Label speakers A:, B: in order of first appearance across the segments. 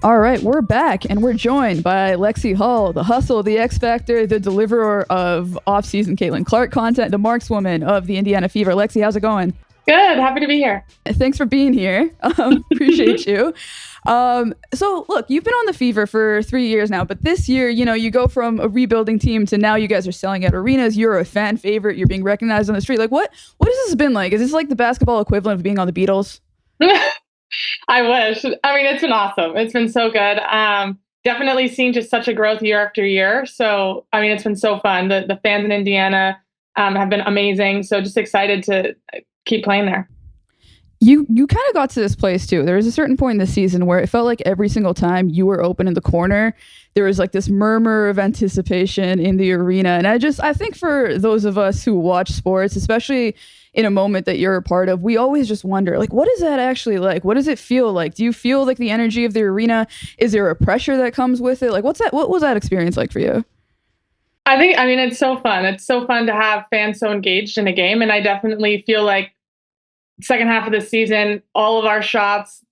A: All right, we're back and we're joined by Lexie Hull, the hustle, the X Factor, the deliverer of off-season Caitlin Clark content, the markswoman of the Indiana Fever. Lexie, how's it going?
B: Good. Happy to be here.
A: Thanks for being here. Appreciate you. So look, you've been on the Fever for 3 years now, but this year, you go from a rebuilding team to now you guys are selling out arenas. You're a fan favorite. You're being recognized on the street. Like, what has this been like? Is this like the basketball equivalent of being on the Beatles?
B: I wish. I mean, it's been awesome. It's been so good. Definitely seen just such a growth year after year. So, I mean, it's been so fun. The fans in Indiana have been amazing. So just excited to keep playing there.
A: You kind of got to this place too. There was a certain point in the season where it felt like every single time you were open in the corner, there was like this murmur of anticipation in the arena. And I think for those of us who watch sports, especially in a moment that you're a part of, we always just wonder, like, what is that actually like? What does it feel like? Do you feel like the energy of the arena? Is there a pressure that comes with it? Like, what was that experience like for you?
B: I mean, it's so fun. It's so fun to have fans so engaged in a game. And I definitely feel like second half of the season, all of our shots,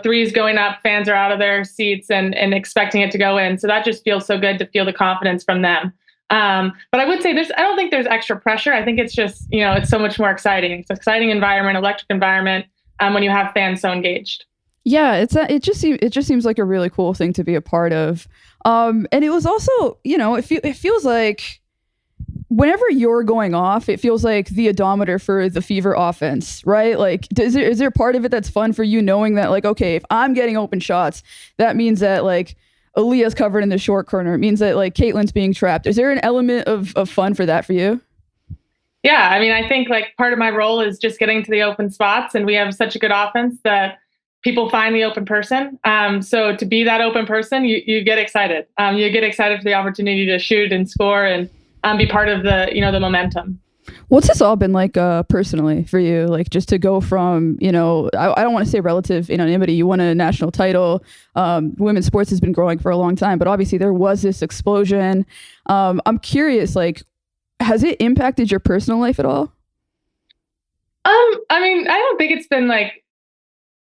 B: threes going up, fans are out of their seats and expecting it to go in. So that just feels so good to feel the confidence from them. But I would say I don't think there's extra pressure. I think it's just, it's so much more exciting. It's an exciting environment, electric environment, when you have fans so engaged.
A: Yeah, it just seems like a really cool thing to be a part of. And it was also, it feels like whenever you're going off, it feels like the odometer for the Fever offense, right? Like, is there part of it that's fun for you knowing that, like, okay, if I'm getting open shots, that means that, like, Aaliyah's covered in the short corner. It means that, like, Caitlin's being trapped. Is there an element of fun for that for you?
B: Yeah, I mean, I think, like, part of my role is just getting to the open spots, and we have such a good offense that people find the open person. So to be that open person, you get excited. You get excited for the opportunity to shoot and score and be part of the momentum.
A: What's this all been like personally for you? Like, just to go from, I don't want to say relative anonymity. You won a national title. Women's sports has been growing for a long time, but obviously there was this explosion. I'm curious, like, has it impacted your personal life at all?
B: I mean, I don't think it's been like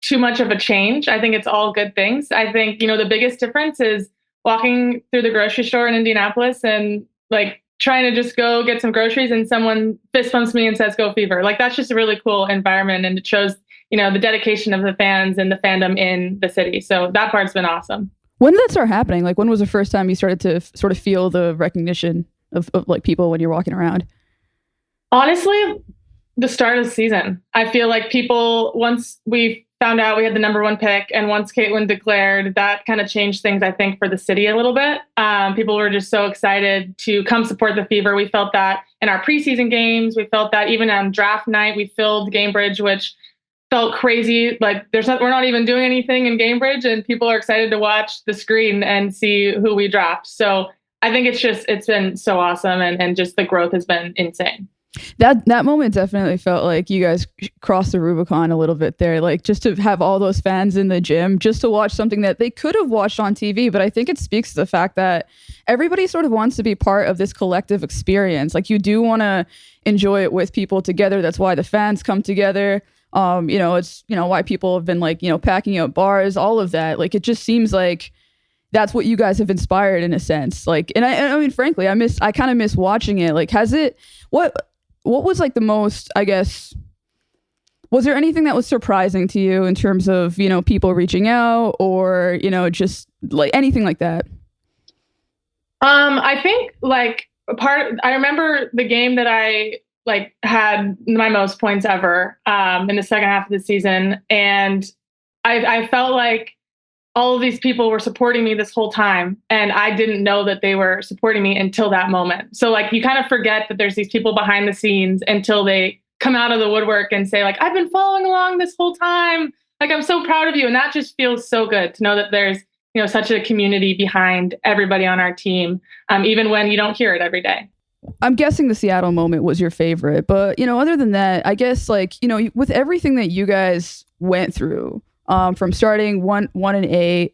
B: too much of a change. I think it's all good things. I think, the biggest difference is walking through the grocery store in Indianapolis and, like, trying to just go get some groceries and someone fist bumps me and says, "Go Fever." Like, that's just a really cool environment. And it shows, the dedication of the fans and the fandom in the city. So that part's been awesome.
A: When did that start happening? Like, when was the first time you started to sort of feel the recognition of like people when you're walking around?
B: Honestly, the start of the season. I feel like people, once we found out we had the number one pick and once Caitlin declared, that kind of changed things, I think, for the city a little bit. People were just so excited to come support the Fever. We felt that in our preseason games. We felt that even on draft night, we filled Gamebridge, which felt crazy. Like, we're not even doing anything in Gamebridge and people are excited to watch the screen and see who we draft. So I think it's been so awesome and just the growth has been insane.
A: That moment definitely felt like you guys crossed the Rubicon a little bit there. Like, just to have all those fans in the gym, just to watch something that they could have watched on TV. But I think it speaks to the fact that everybody sort of wants to be part of this collective experience. Like, you do want to enjoy it with people together. That's why the fans come together. It's, why people have been, like, packing out bars, all of that. Like, it just seems like that's what you guys have inspired in a sense. Like, and I mean, frankly, I kind of miss watching it. Like, what was like the most, I guess, was there anything that was surprising to you in terms of, people reaching out or, just like anything like that?
B: I think, like, I remember the game that I, like, had my most points ever in the second half of the season. And I felt like all of these people were supporting me this whole time. And I didn't know that they were supporting me until that moment. So, like, you kind of forget that there's these people behind the scenes until they come out of the woodwork and say, like, "I've been following along this whole time. Like, I'm so proud of you." And that just feels so good to know that there's, such a community behind everybody on our team, even when you don't hear it every day.
A: I'm guessing the Seattle moment was your favorite, but, other than that, I guess, like, with everything that you guys went through, from starting 1-8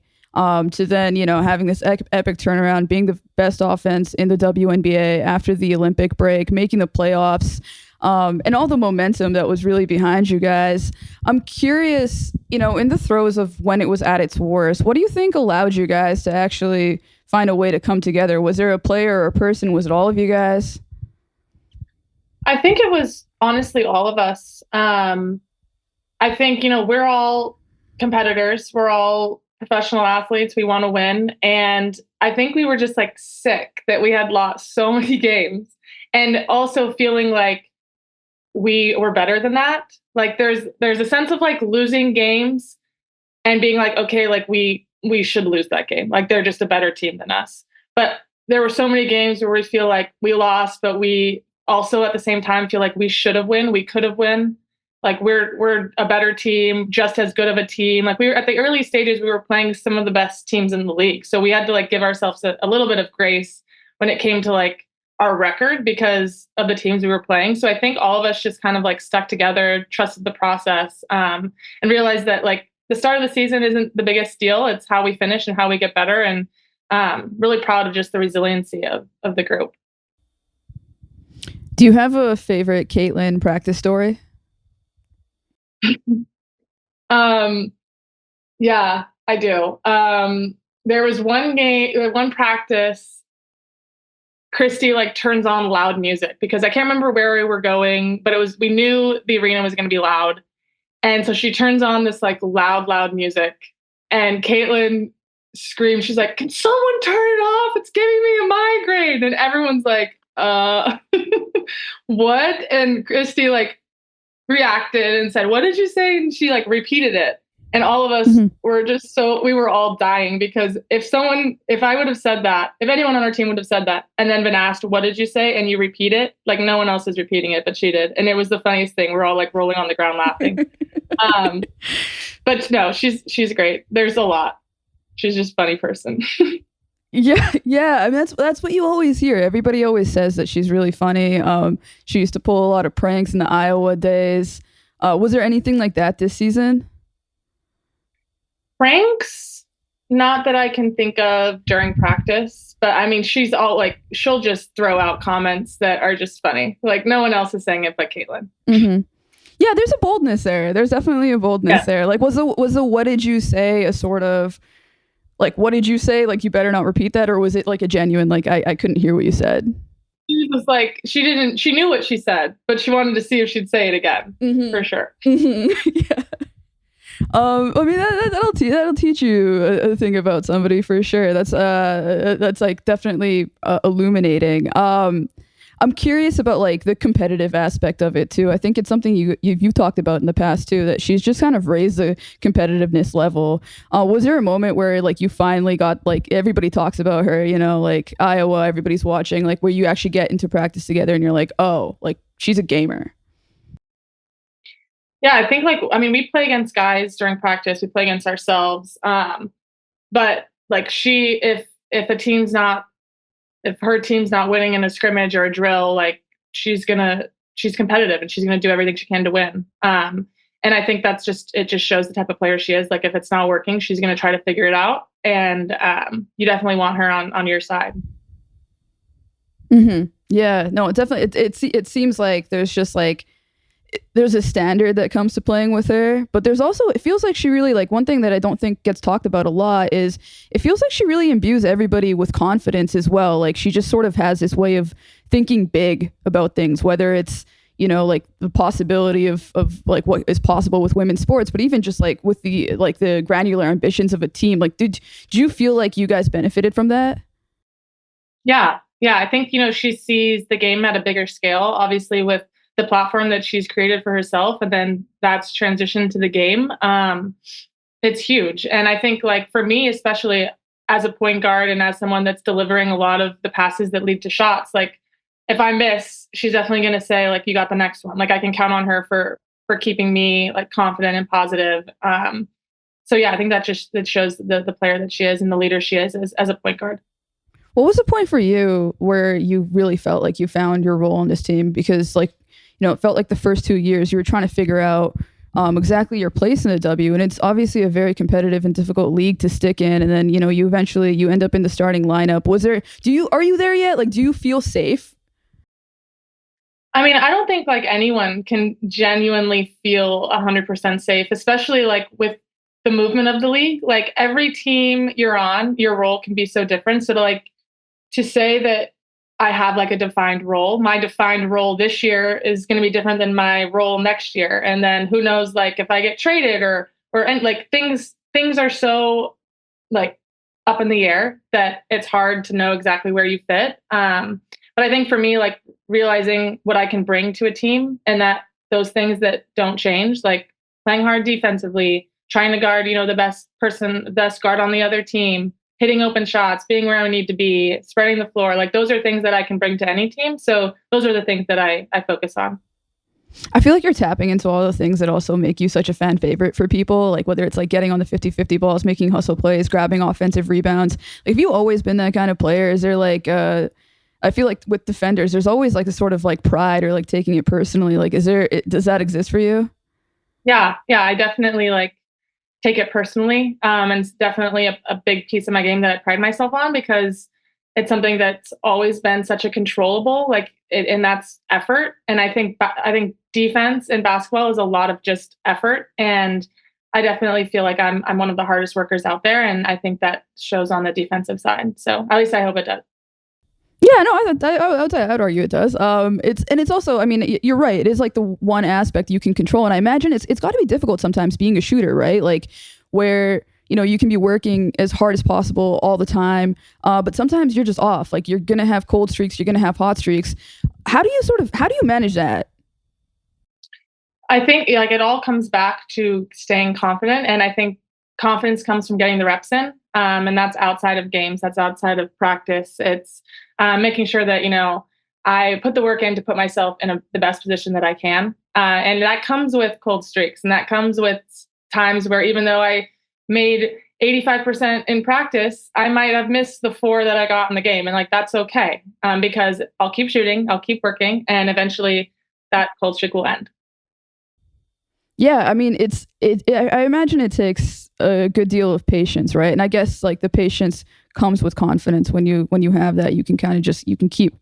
A: to then, having this epic turnaround, being the best offense in the WNBA after the Olympic break, making the playoffs. and all the momentum that was really behind you guys. I'm curious, in the throes of when it was at its worst, what do you think allowed you guys to actually find a way to come together? Was there a player or a person? Was it all of you guys?
B: I think it was honestly all of us. I think, we're all competitors. We're all professional athletes. We want to win. And I think we were just like sick that we had lost so many games and also feeling like we were better than that. Like there's a sense of like losing games and being like, okay, like we should lose that game. Like they're just a better team than us. But there were so many games where we feel like we lost, but we also at the same time feel like we should have won. We could have won. Like we're a better team, just as good of a team. Like we were at the early stages, we were playing some of the best teams in the league. So we had to like give ourselves a little bit of grace when it came to like our record because of the teams we were playing. So I think all of us just kind of like stuck together, trusted the process, and realized that like the start of the season isn't the biggest deal. It's how we finish and how we get better. And really proud of just the resiliency of the group.
A: Do you have a favorite Caitlin practice story?
B: Yeah, I do. There was one practice, Christy like turns on loud music because I can't remember where we were going, but we knew the arena was going to be loud. And so she turns on this like loud music and Caitlin screams. She's like, "Can someone turn it off? It's giving me a migraine." And everyone's like, what? And Christy like reacted and said, "What did you say?" And she like repeated it. And all of us were just we were all dying because if I would have said that, if anyone on our team would have said that and then been asked, "What did you say?" and you repeat it, like no one else is repeating it, but she did. And it was the funniest thing. We're all like rolling on the ground laughing. But no, she's great. There's a lot. She's just a funny person.
A: Yeah. I mean, that's what you always hear. Everybody always says that she's really funny. She used to pull a lot of pranks in the Iowa days. Was there anything like that this season?
B: Pranks? Not that I can think of during practice, but I mean, she's all like, she'll just throw out comments that are just funny. Like no one else is saying it but Caitlin.
A: Mm-hmm. Yeah, there's a boldness there. There's definitely a boldness there. Like, was the "what did you say" a sort of like, "what did you say"? Like, you better not repeat that, or was it like a genuine like, I couldn't hear what you said?
B: She was like, she knew what she said, but she wanted to see if she'd say it again for sure.
A: Yeah. I mean that'll teach you a thing about somebody for sure. That's like definitely illuminating. I'm curious about like the competitive aspect of it too. I think it's something you've talked about in the past too, that she's just kind of raised the competitiveness level. Was there a moment where like you finally got, like everybody talks about her, like Iowa, everybody's watching, like where you actually get into practice together and you're like, oh, like she's a gamer?
B: Yeah, I think we play against guys during practice, we play against ourselves. But like if her team's not winning in a scrimmage or a drill, like she's competitive and she's gonna do everything she can to win. And I think it just shows the type of player she is. Like if it's not working, she's gonna try to figure it out. And you definitely want her on your side.
A: Mm-hmm. Yeah, no, it definitely it seems like there's just like there's a standard that comes to playing with her, but there's also, it feels like she really, like one thing that I don't think gets talked about a lot is it feels like she really imbues everybody with confidence as well. Like she just sort of has this way of thinking big about things, whether it's, like the possibility of like what is possible with women's sports, but even just like with the granular ambitions of a team. Like, do you feel like you guys benefited from that?
B: Yeah. I think, she sees the game at a bigger scale, obviously with the platform that she's created for herself, and then that's transitioned to the game. It's huge. And I think like for me, especially as a point guard and as someone that's delivering a lot of the passes that lead to shots, like if I miss, she's definitely going to say like, "You got the next one." Like I can count on her for keeping me like confident and positive. So yeah, I think that shows the player that she is and the leader she is as a point guard.
A: What was the point for you where you really felt like you found your role in this team? Because like, it felt like the first 2 years you were trying to figure out exactly your place in the W, and it's obviously a very competitive and difficult league to stick in. And then, you eventually you end up in the starting lineup. Are you there yet? Like, do you feel safe?
B: I mean, I don't think like anyone can genuinely feel 100% safe, especially like with the movement of the league. Like every team you're on, your role can be so different. So to say that I have like a defined role, my defined role this year is going to be different than my role next year. And then who knows, like if I get traded or and like things are so like up in the air that it's hard to know exactly where you fit. But I think for me, like realizing what I can bring to a team and that those things that don't change, like playing hard defensively, trying to guard, the best guard on the other team, hitting open shots, being where I need to be, spreading the floor. Like those are things that I can bring to any team. So those are the things that I focus on.
A: I feel like you're tapping into all the things that also make you such a fan favorite for people, like whether it's like getting on the 50-50 balls, making hustle plays, grabbing offensive rebounds. Like, have you always been that kind of player? Is there like I feel like with defenders, there's always like this sort of like pride or like taking it personally. Like, does that exist for you?
B: Yeah. Yeah. I definitely like take it personally. And it's definitely a big piece of my game that I pride myself on because it's something that's always been such a controllable, and that's effort. And I think defense in basketball is a lot of just effort. And I definitely feel like I'm one of the hardest workers out there, and I think that shows on the defensive side. So at least I hope it does.
A: Yeah, no, I'd argue it does. It's also, I mean, you're right. It is like the one aspect you can control, and I imagine it's got to be difficult sometimes being a shooter, right? Like where you can be working as hard as possible all the time, but sometimes you're just off. Like you're gonna have cold streaks, you're gonna have hot streaks. How do you manage that?
B: I think like it all comes back to staying confident, and I think confidence comes from getting the reps in, and that's outside of games, that's outside of practice. It's making sure that I put the work in to put myself in the best position that I can, and that comes with cold streaks, and that comes with times where even though I made 85% in practice, I might have missed the four that I got in the game, and like that's okay, because I'll keep shooting, I'll keep working, and eventually that cold streak will end.
A: Yeah, I mean, I imagine it takes a good deal of patience, right? And I guess like the patience comes with confidence. When you have that, you can kind of just you can keep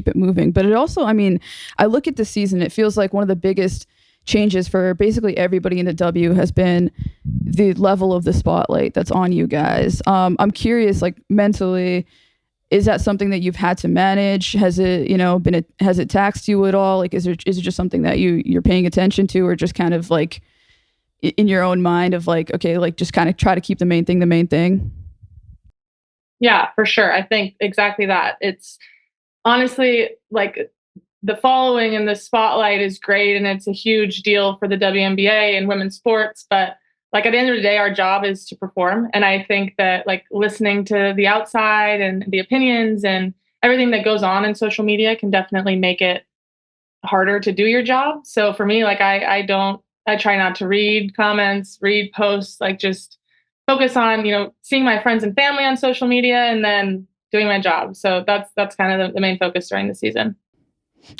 A: it moving. But it also, I mean, I look at the season, it feels like one of the biggest changes for basically everybody in the W has been the level of the spotlight that's on you guys. I'm curious, like mentally, is that something that you've had to manage? Has it, has it taxed you at all? Like, is it just something that you're paying attention to, or just kind of like in your own mind of like, okay, like just kind of try to keep the main thing the main thing?
B: Yeah, for sure. I think exactly that. It's honestly like the following and the spotlight is great and it's a huge deal for the WNBA and women's sports, but like at the end of the day our job is to perform, and I think that like listening to the outside and the opinions and everything that goes on in social media can definitely make it harder to do your job. So for me, like I try not to read comments, read posts, like just focus on, seeing my friends and family on social media and then doing my job. So that's kind of the main focus during the season.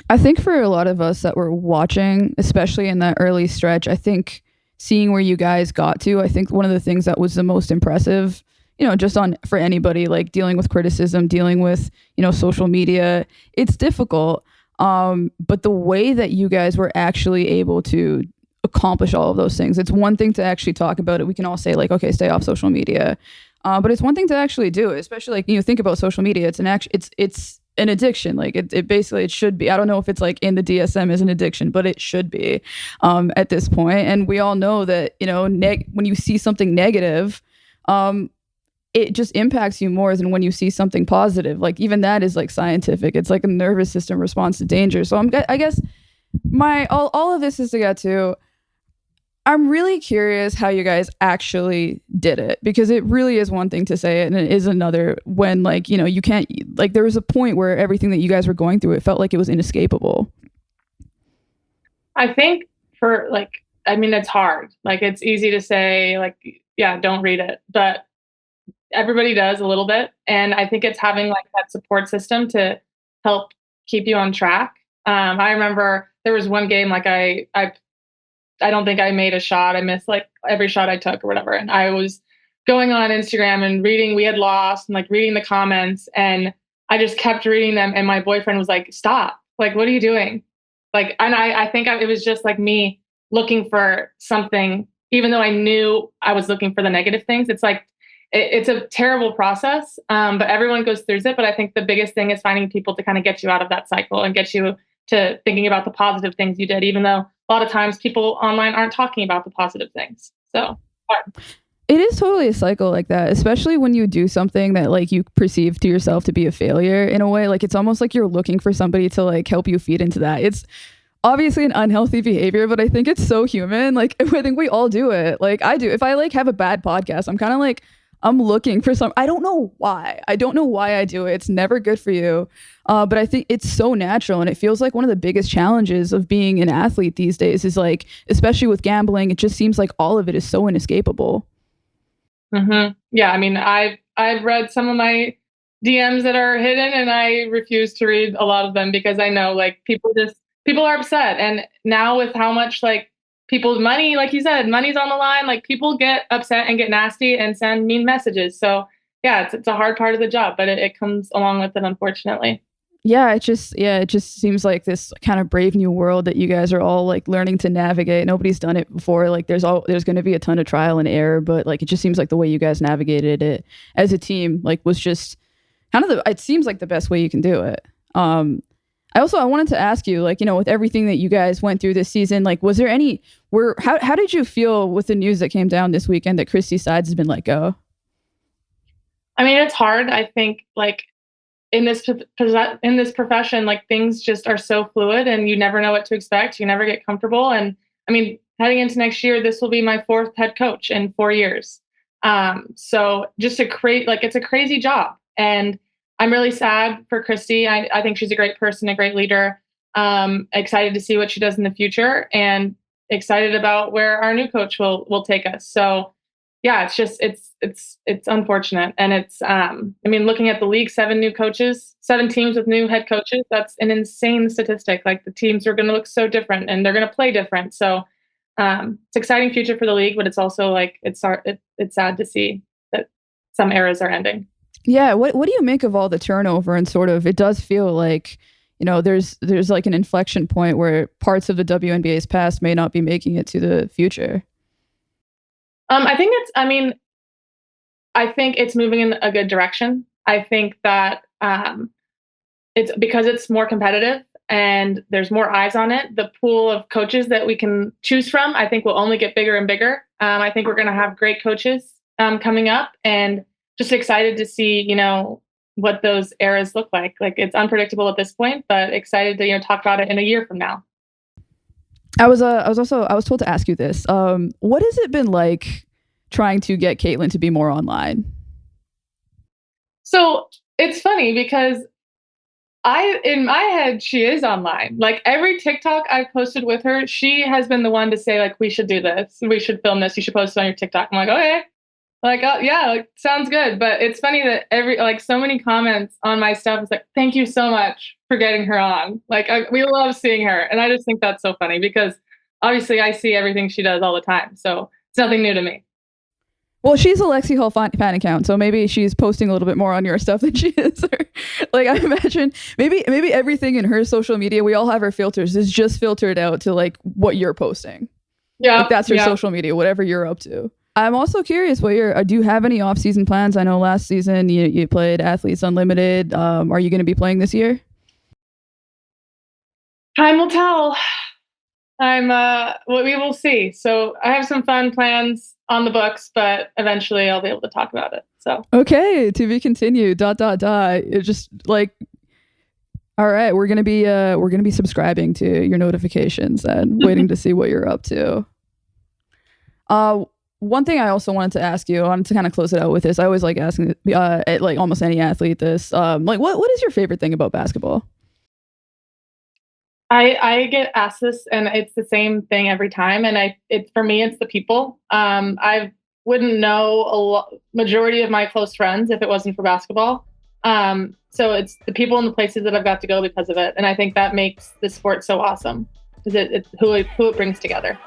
A: I think for a lot of us that were watching, especially in that early stretch, I think seeing where you guys got to, I think one of the things that was the most impressive, just on for anybody like dealing with criticism, dealing with, social media, it's difficult. But the way that you guys were actually able to accomplish all of those things, it's one thing to actually talk about it. We can all say like, okay, stay off social media. But it's one thing to actually do it, especially like, think about social media. It's an addiction. Like it basically, it should be. I don't know if it's like in the DSM as an addiction, but it should be at this point. And we all know that, when you see something negative, it just impacts you more than when you see something positive. Like even that is like scientific. It's like a nervous system response to danger. So I guess all of this is to get to, I'm really curious how you guys actually did it, because it really is one thing to say it and it is another when like, you can't, like there was a point where everything that you guys were going through, it felt like it was inescapable.
B: I think for like, I mean, it's hard. Like it's easy to say like, yeah, don't read it, but everybody does a little bit. And I think it's having like that support system to help keep you on track. I remember there was one game, like I don't think I made a shot. I missed like every shot I took or whatever. And I was going on Instagram and reading, we had lost, and like reading the comments, and I just kept reading them. And my boyfriend was like, stop. Like, what are you doing? Like, and I think it was just like me looking for something, even though I knew I was looking for the negative things. It's like, it's a terrible process, but everyone goes through it. But I think the biggest thing is finding people to kind of get you out of that cycle and get you to thinking about the positive things you did, even though a lot of times people online aren't talking about the positive things. So
A: it is totally a cycle like that, especially when you do something that like you perceive to yourself to be a failure in a way. Like it's almost like you're looking for somebody to like help you feed into that. It's obviously an unhealthy behavior, but I think it's so human. Like I think we all do it. Like I do. If I like have a bad podcast, I'm kind of like, I'm looking for some, I don't know why. I don't know why I do it. It's never good for you. But I think it's so natural. And it feels like one of the biggest challenges of being an athlete these days is like, especially with gambling, it just seems like all of it is so inescapable.
B: Mm-hmm. Yeah. I mean, I've read some of my DMs that are hidden and I refuse to read a lot of them because I know like people are upset. And now with how much like people's money, like you said, money's on the line, like people get upset and get nasty and send mean messages. So yeah, it's a hard part of the job, but it comes along with it, unfortunately.
A: Yeah, it just seems like this kind of brave new world that you guys are all like learning to navigate. Nobody's done it before. Like there's going to be a ton of trial and error, but like it just seems like the way you guys navigated it as a team like was just kind of it seems like the best way you can do it. I wanted to ask you, like, you know, with everything that you guys went through this season, like, was there how did you feel with the news that came down this weekend that Christy Sides has been let go?
B: I mean, it's hard. I think like in this profession, like things just are so fluid and you never know what to expect. You never get comfortable. And I mean, heading into next year, this will be my 4th head coach in 4 years. So just it's a crazy job. And I'm really sad for Christy. I think she's a great person, a great leader. Excited to see what she does in the future and excited about where our new coach will take us. So yeah, it's unfortunate. And it's, I mean, looking at the league, 7 teams with new head coaches, that's an insane statistic. Like the teams are going to look so different and they're going to play different. So it's exciting future for the league, but it's also like, it's sad to see that some eras are ending.
A: Yeah. What do you make of all the turnover and sort of, it does feel like, you know, there's like an inflection point where parts of the WNBA's past may not be making it to the future.
B: I think it's moving in a good direction. I think that it's because it's more competitive and there's more eyes on it. The pool of coaches that we can choose from, I think will only get bigger and bigger. I think we're going to have great coaches coming up and just excited to see, you know, what those eras look like. Like it's unpredictable at this point, but excited to, you know, talk about it in a year from now.
A: I was told to ask you this. What has it been like trying to get Caitlin to be more online?
B: So it's funny because in my head, she is online. Like every TikTok I've posted with her, she has been the one to say like, we should do this. We should film this. You should post it on your TikTok. I'm like, okay. Like, oh, yeah, like, sounds good. But it's funny that so many comments on my stuff is like, thank you so much for getting her on. Like, we love seeing her. And I just think that's so funny because obviously I see everything she does all the time. So it's nothing new to me.
A: Well, she's a Lexie Hull fan account, so maybe she's posting a little bit more on your stuff than she is. Like, I imagine maybe everything in her social media, we all have our filters, is just filtered out to like what you're posting. Yeah. Like that's her social media, whatever you're up to. I'm also curious do you have any off-season plans? I know last season you played Athletes Unlimited. Are you going to be playing this year?
B: Time will tell. We will see. So I have some fun plans on the books, but eventually I'll be able to talk about it. So
A: okay, to be continued. ... It's just like, all right, we're gonna be subscribing to your notifications and waiting to see what you're up to. One thing I also wanted to ask you, I wanted to kind of close it out with this. I always like asking at like almost any athlete this. Like what is your favorite thing about basketball?
B: I get asked this and it's the same thing every time. And for me, it's the people. I wouldn't know majority of my close friends if it wasn't for basketball. So it's the people and the places that I've got to go because of it. And I think that makes the sport so awesome because it's who it brings together.